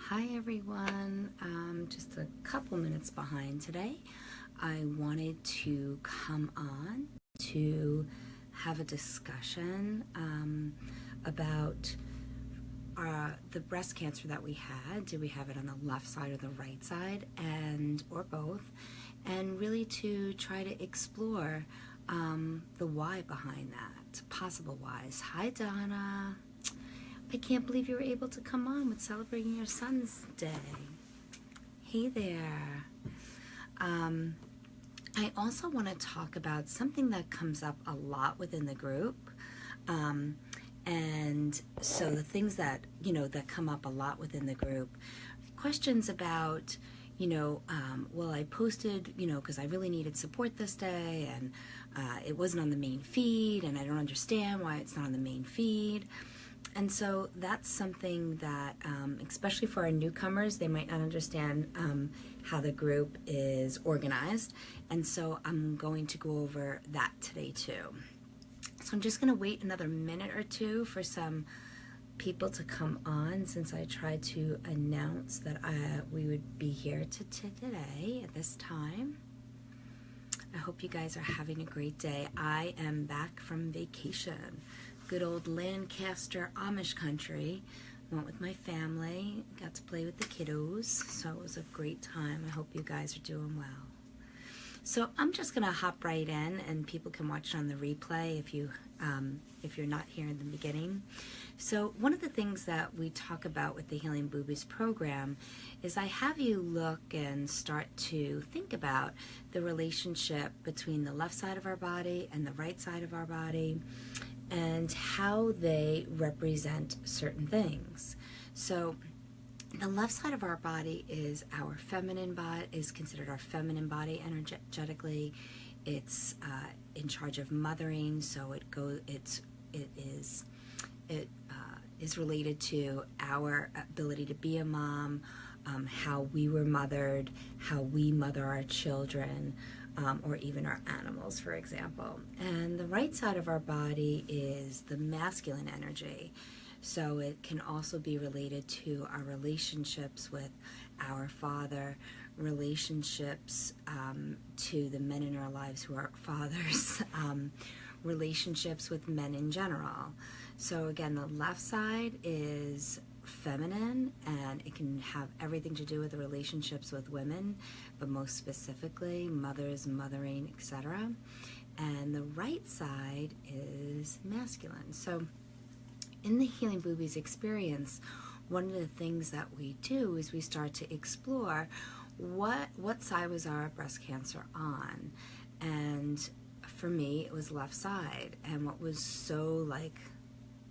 Hi everyone, just a couple minutes behind today. I wanted to come on to have a discussion about the breast cancer that we had. Did we have it on the left side or the right side, or both? And really to try to explore the why behind that, possible whys. Hi Donna. I can't believe you were able to come on with celebrating your son's day. Hey there. I also want to talk about something that comes up a lot within the group. And so the things that, that come up a lot within the group, questions about, well, I posted, because I really needed support this day, and it wasn't on the main feed, and I don't understand why it's not on the main feed. And so that's something that, especially for our newcomers, they might not understand how the group is organized. And so I'm going to go over that today too. So I'm just going to wait another minute or two for some people to come on, since I tried to announce that we would be here today at this time. I hope you guys are having a great day. I am back from vacation. Good old Lancaster, Amish country. Went with my family, got to play with the kiddos, so it was a great time. I hope you guys are doing well. So I'm just gonna hop right in, and people can watch it on the replay if you're not here in the beginning. So one of the things that we talk about with the Healing Boobies program is I have you look and start to think about the relationship between the left side of our body and the right side of our body, and how they represent certain things. So the left side of our body is our feminine body, is considered our feminine body energetically. It's in charge of mothering, so it is related to our ability to be a mom, how we were mothered, how we mother our children, or even our animals, for example. And the right side of our body is the masculine energy. So it can also be related to our relationships with our father, relationships to the men in our lives who are fathers, relationships with men in general. So again, the left side is feminine, and it can have everything to do with the relationships with women, but most specifically mothers, mothering, etc. And the right side is masculine. So in the Healing Boobies experience, one of the things that we do is we start to explore what side was our breast cancer on. And for me, it was left side. And what was so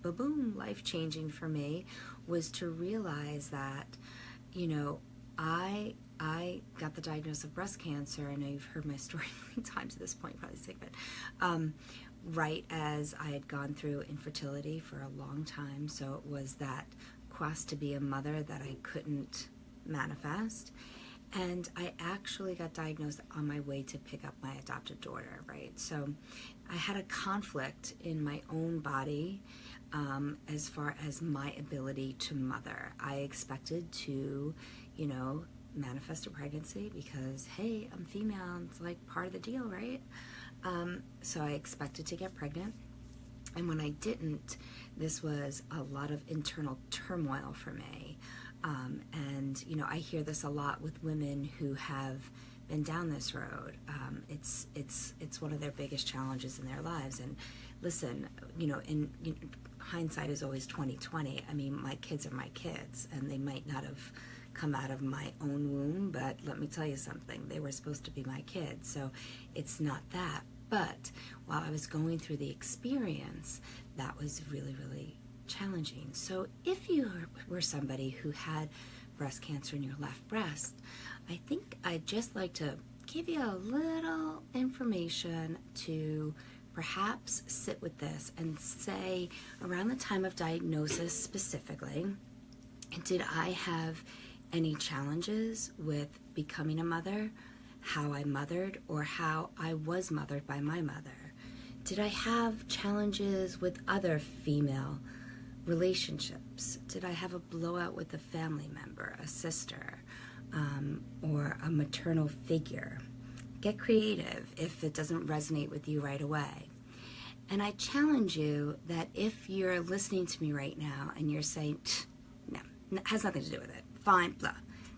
boom, life-changing for me was to realize that, I got the diagnosis of breast cancer. I know you've heard my story many times at this point, probably sick of it. Right as I had gone through infertility for a long time, so it was that quest to be a mother that I couldn't manifest. And I actually got diagnosed on my way to pick up my adopted daughter, right? So I had a conflict in my own body as far as my ability to mother. I expected to, manifest a pregnancy because, hey, I'm female, it's like part of the deal, right? So I expected to get pregnant. And when I didn't, this was a lot of internal turmoil for me. And I hear this a lot with women who have been down this road. It's one of their biggest challenges in their lives. And listen, in hindsight is always 20/20. I mean, my kids are my kids, and they might not have come out of my own womb, but let me tell you something, they were supposed to be my kids. So it's not that. But while I was going through the experience, that was really, really challenging. So if you were somebody who had breast cancer in your left breast, I think I'd just like to give you a little information to perhaps sit with this and say, around the time of diagnosis specifically, did I have any challenges with becoming a mother, how I mothered, or how I was mothered by my mother? Did I have challenges with other female Relationships. Did I have a blowout with a family member, a sister, or a maternal figure? Get creative if it doesn't resonate with you right away. And I challenge you that if you're listening to me right now and you're saying, no, it has nothing to do with it, fine, blah,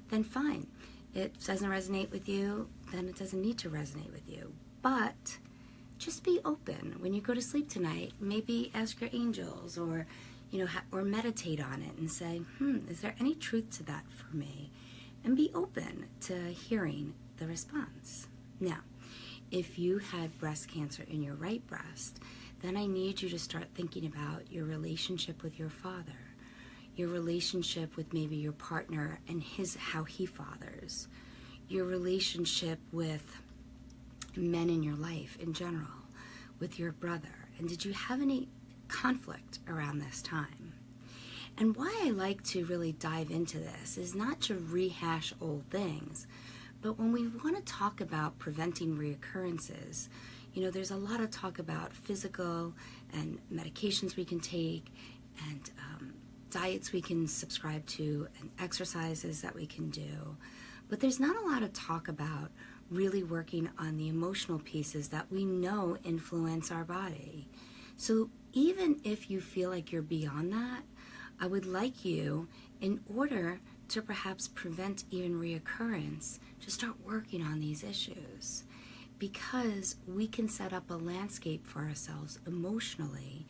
then fine. It doesn't resonate with you, then it doesn't need to resonate with you. But just be open. When you go to sleep tonight, maybe ask your angels or or meditate on it and say, is there any truth to that for me? And be open to hearing the response. Now, if you had breast cancer in your right breast, then I need you to start thinking about your relationship with your father, your relationship with maybe your partner and how he fathers, your relationship with men in your life in general, with your brother. And did you have any conflict around this time? And why I like to really dive into this is not to rehash old things, but when we want to talk about preventing reoccurrences, there's a lot of talk about physical and medications we can take and diets we can subscribe to and exercises that we can do. But there's not a lot of talk about really working on the emotional pieces that we know influence our body. So even if you feel like you're beyond that, I would like you, in order to perhaps prevent even reoccurrence, to start working on these issues. Because we can set up a landscape for ourselves emotionally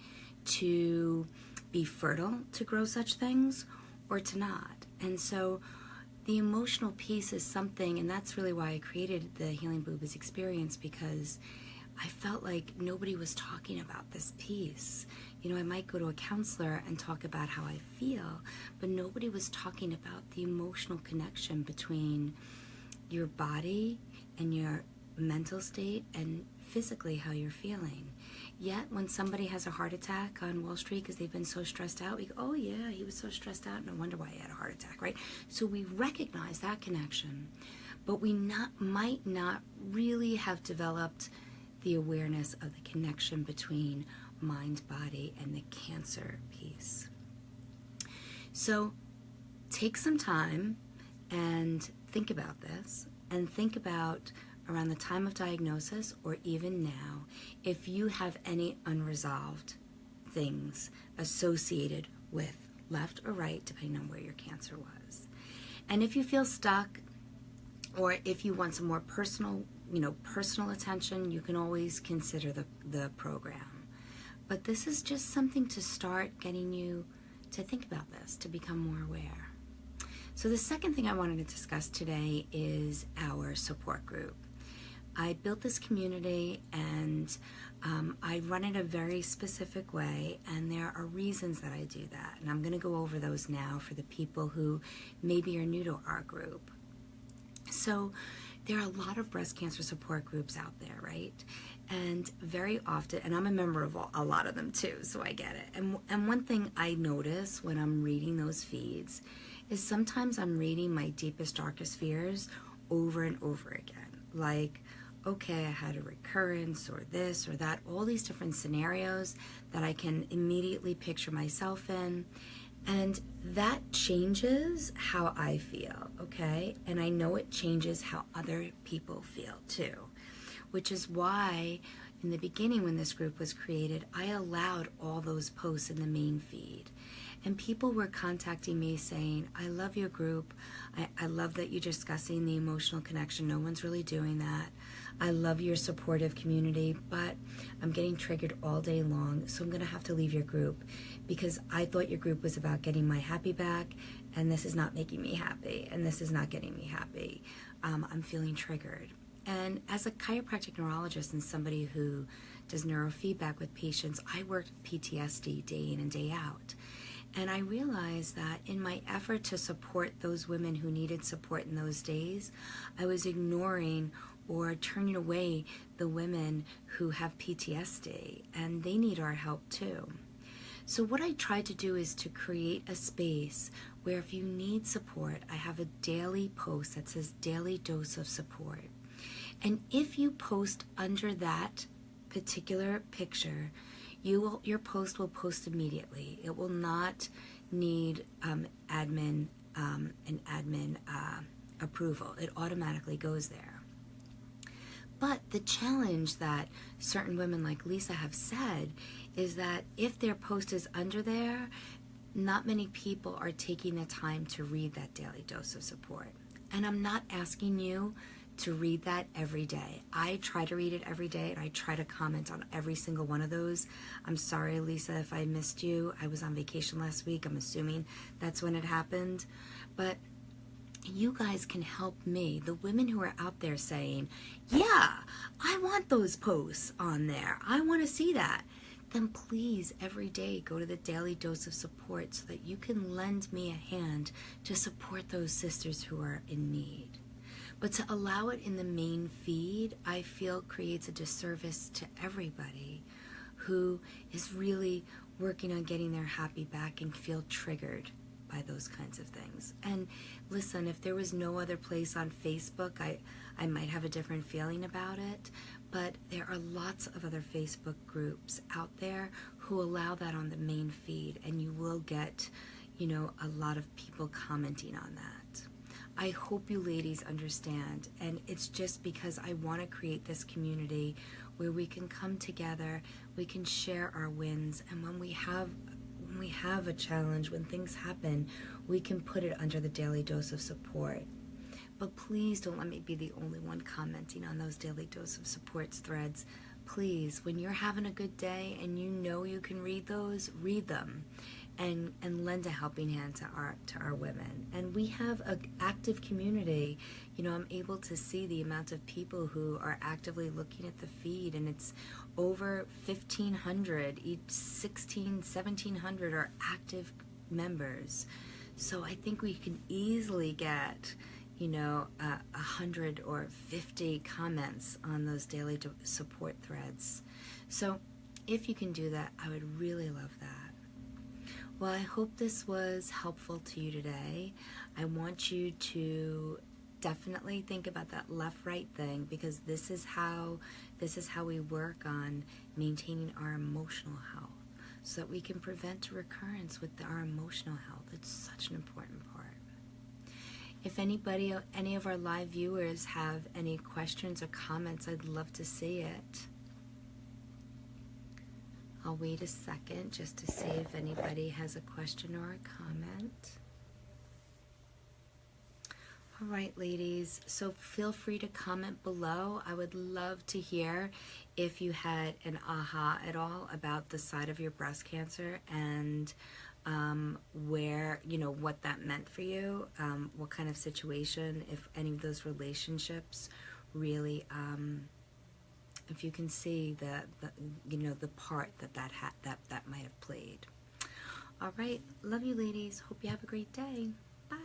to be fertile to grow such things or to not. And so the emotional piece is something, and that's really why I created the Healing Boobies experience, because I felt like nobody was talking about this piece. I might go to a counselor and talk about how I feel, but nobody was talking about the emotional connection between your body and your mental state and physically how you're feeling. Yet when somebody has a heart attack on Wall Street because they've been so stressed out, we go, oh yeah, he was so stressed out, no wonder why he had a heart attack, right? So we recognize that connection, but we might not really have developed the awareness of the connection between mind, body, and the cancer piece. So take some time and think about this, and think about around the time of diagnosis or even now if you have any unresolved things associated with left or right, depending on where your cancer was. And if you feel stuck, or if you want some more personal attention, you can always consider the program. But this is just something to start getting you to think about this, to become more aware. So the second thing I wanted to discuss today is our support group. I built this community and I run it a very specific way, and there are reasons that I do that. And I'm going to go over those now for the people who maybe are new to our group. So there are a lot of breast cancer support groups out there, right? And very often, and I'm a member of a lot of them too, so I get it. And one thing I notice when I'm reading those feeds is sometimes I'm reading my deepest, darkest fears over and over again. Like, okay, I had a recurrence or this or that, all these different scenarios that I can immediately picture myself in. And that changes how I feel, okay? And I know it changes how other people feel too, which is why in the beginning when this group was created, I allowed all those posts in the main feed. And people were contacting me saying, I love your group. I love that you're discussing the emotional connection. No one's really doing that. I love your supportive community, but I'm getting triggered all day long, so I'm going to have to leave your group because I thought your group was about getting my happy back, and this is not making me happy, and this is not getting me happy. I'm feeling triggered. And as a chiropractic neurologist and somebody who does neurofeedback with patients, I work PTSD day in and day out. And I realized that in my effort to support those women who needed support in those days, I was ignoring or turning away the women who have PTSD, and they need our help too. So what I tried to do is to create a space where if you need support, I have a daily post that says Daily Dose of Support. And if you post under that particular picture, your post will post immediately. It will not need admin approval. It automatically goes there. But the challenge that certain women like Lisa have said is that if their post is under there, not many people are taking the time to read that daily dose of support. And I'm not asking you to read that every day. I try to read it every day, and I try to comment on every single one of those. I'm sorry, Lisa, if I missed you. I was on vacation last week. I'm assuming that's when it happened. But you guys can help me, the women who are out there saying, yeah, I want those posts on there. I want to see that. Then please, every day, go to the Daily Dose of Support so that you can lend me a hand to support those sisters who are in need. But to allow it in the main feed, I feel creates a disservice to everybody who is really working on getting their happy back and feel triggered by those kinds of things. And listen, if there was no other place on Facebook, I might have a different feeling about it, but there are lots of other Facebook groups out there who allow that on the main feed, and you will get, you know, a lot of people commenting on that. I hope you ladies understand, and it's just because I want to create this community where we can come together, we can share our wins, and when we have a challenge, when things happen, we can put it under the Daily Dose of Support. But please don't let me be the only one commenting on those Daily Dose of Supports threads. Please, when you're having a good day and you know you can read those, read them and lend a helping hand to our women. And we have an active community. You know, I'm able to see the amount of people who are actively looking at the feed, and it's over 1,500, each 1,700 are active members. So I think we can easily get, you know, 100 or 50 comments on those daily support threads. So if you can do that, I would really love that. Well, I hope this was helpful to you today. I want you to definitely think about that left-right thing, because this is how we work on maintaining our emotional health, so that we can prevent a recurrence with our emotional health. It's such an important part. If any of our live viewers have any questions or comments, I'd love to see it. I'll wait a second just to see if anybody has a question or a comment. All right, ladies, so feel free to comment below. I would love to hear if you had an aha at all about the side of your breast cancer, and where, you know, what that meant for you, what kind of situation, if any of those relationships really, if you can see the part that might have played. All right, love you ladies. Hope you have a great day. Bye.